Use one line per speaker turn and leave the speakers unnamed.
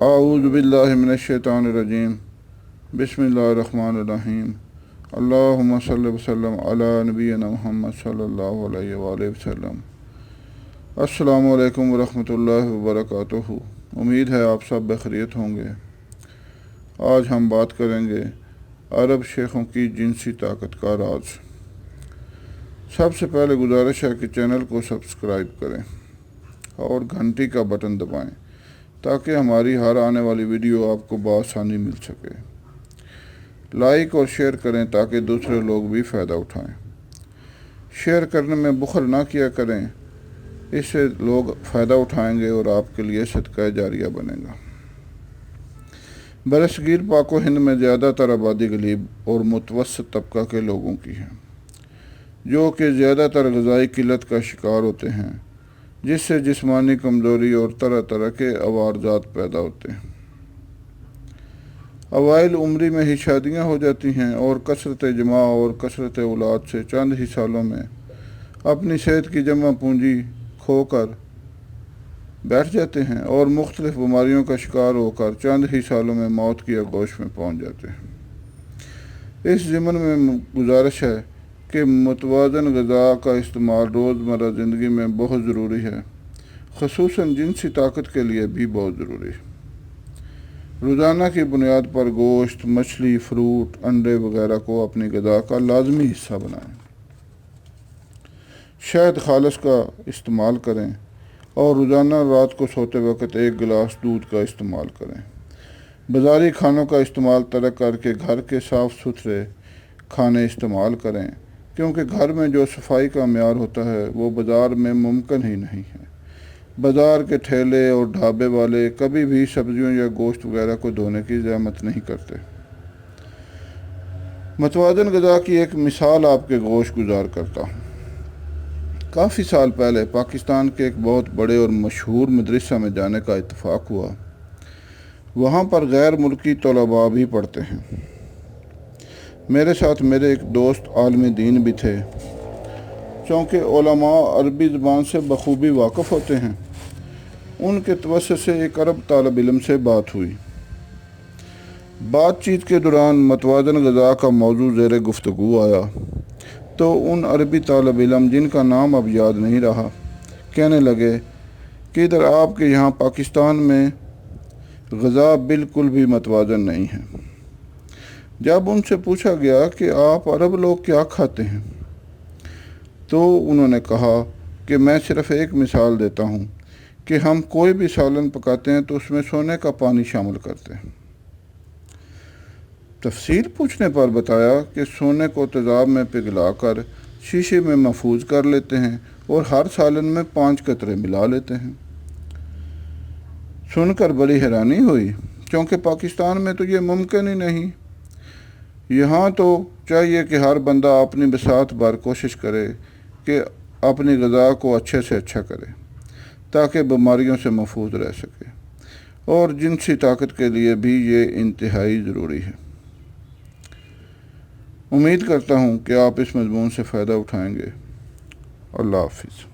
اعوذ باللہ من الشیطان الرجیم بسم اللہ الرحمن الرحیم اللہم صلی وسلم علی نبینا محمد صلی اللہ علیہ وآلہ وسلم۔ السلام علیکم ورحمۃ اللہ وبرکاتہ۔ امید ہے آپ سب بخیریت ہوں گے۔ آج ہم بات کریں گے عرب شیخوں کی جنسی طاقت کا راز۔ سب سے پہلے گزارش ہے کہ چینل کو سبسکرائب کریں اور گھنٹی کا بٹن دبائیں تاکہ ہماری ہر آنے والی ویڈیو آپ کو بآسانی مل سکے۔ لائک اور شیئر کریں تاکہ دوسرے لوگ بھی فائدہ اٹھائیں۔ شیئر کرنے میں بخل نہ کیا کریں، اس سے لوگ فائدہ اٹھائیں گے اور آپ کے لیے صدقہ جاریہ بنے گا۔ برصغیر پاک و ہند میں زیادہ تر آبادی غریب اور متوسط طبقہ کے لوگوں کی ہے، جو کہ زیادہ تر غذائی قلت کا شکار ہوتے ہیں، جس سے جسمانی کمزوری اور طرح طرح کے عوارضات پیدا ہوتے ہیں۔ اوائل عمری میں ہی شادیاں ہو جاتی ہیں اور کثرت جماع اور کثرت اولاد سے چند ہی سالوں میں اپنی صحت کی جمع پونجی کھو کر بیٹھ جاتے ہیں اور مختلف بیماریوں کا شکار ہو کر چند ہی سالوں میں موت کی آغوش میں پہنچ جاتے ہیں۔ اس ضمن میں گزارش ہے کہ متوازن غذا کا استعمال روزمرہ زندگی میں بہت ضروری ہے، خصوصاً جنسی طاقت کے لیے بھی بہت ضروری ہے۔ روزانہ کی بنیاد پر گوشت، مچھلی، فروٹ، انڈے وغیرہ کو اپنی غذا کا لازمی حصہ بنائیں۔ شہد خالص کا استعمال کریں اور روزانہ رات کو سوتے وقت 1 گلاس دودھ کا استعمال کریں۔ بازاری کھانوں کا استعمال ترک کر کے گھر کے صاف ستھرے کھانے استعمال کریں، کیونکہ گھر میں جو صفائی کا معیار ہوتا ہے وہ بازار میں ممکن ہی نہیں ہے۔ بازار کے ٹھیلے اور ڈھابے والے کبھی بھی سبزیوں یا گوشت وغیرہ کو دھونے کی زحمت نہیں کرتے۔ متوازن غذا کی ایک مثال آپ کے گوش گزار کرتا ہوں۔ کافی سال پہلے پاکستان کے ایک بہت بڑے اور مشہور مدرسہ میں جانے کا اتفاق ہوا۔ وہاں پر غیر ملکی طلباء بھی پڑھتے ہیں۔ میرے ساتھ میرے ایک دوست عالم دین بھی تھے۔ چونکہ علماء عربی زبان سے بخوبی واقف ہوتے ہیں، ان کے توسط سے ایک عرب طالب علم سے بات ہوئی۔ بات چیت کے دوران متوازن غذا کا موضوع زیر گفتگو آیا تو ان عربی طالب علم، جن کا نام اب یاد نہیں رہا، کہنے لگے کہ ادھر آپ کے یہاں پاکستان میں غذا بالکل بھی متوازن نہیں ہے۔ جب ان سے پوچھا گیا کہ آپ عرب لوگ کیا کھاتے ہیں، تو انہوں نے کہا کہ میں صرف ایک مثال دیتا ہوں کہ ہم کوئی بھی سالن پکاتے ہیں تو اس میں سونے کا پانی شامل کرتے ہیں۔ تفصیل پوچھنے پر بتایا کہ سونے کو تیزاب میں پگھلا کر شیشے میں محفوظ کر لیتے ہیں اور ہر سالن میں 5 قطرے ملا لیتے ہیں۔ سن کر بڑی حیرانی ہوئی، کیونکہ پاکستان میں تو یہ ممکن ہی نہیں۔ یہاں تو چاہیے کہ ہر بندہ اپنی بساط بھر کوشش کرے کہ اپنی غذا کو اچھے سے اچھا کرے تاکہ بیماریوں سے محفوظ رہ سکے، اور جنسی طاقت کے لیے بھی یہ انتہائی ضروری ہے۔ امید کرتا ہوں کہ آپ اس مضمون سے فائدہ اٹھائیں گے۔ اللہ حافظ۔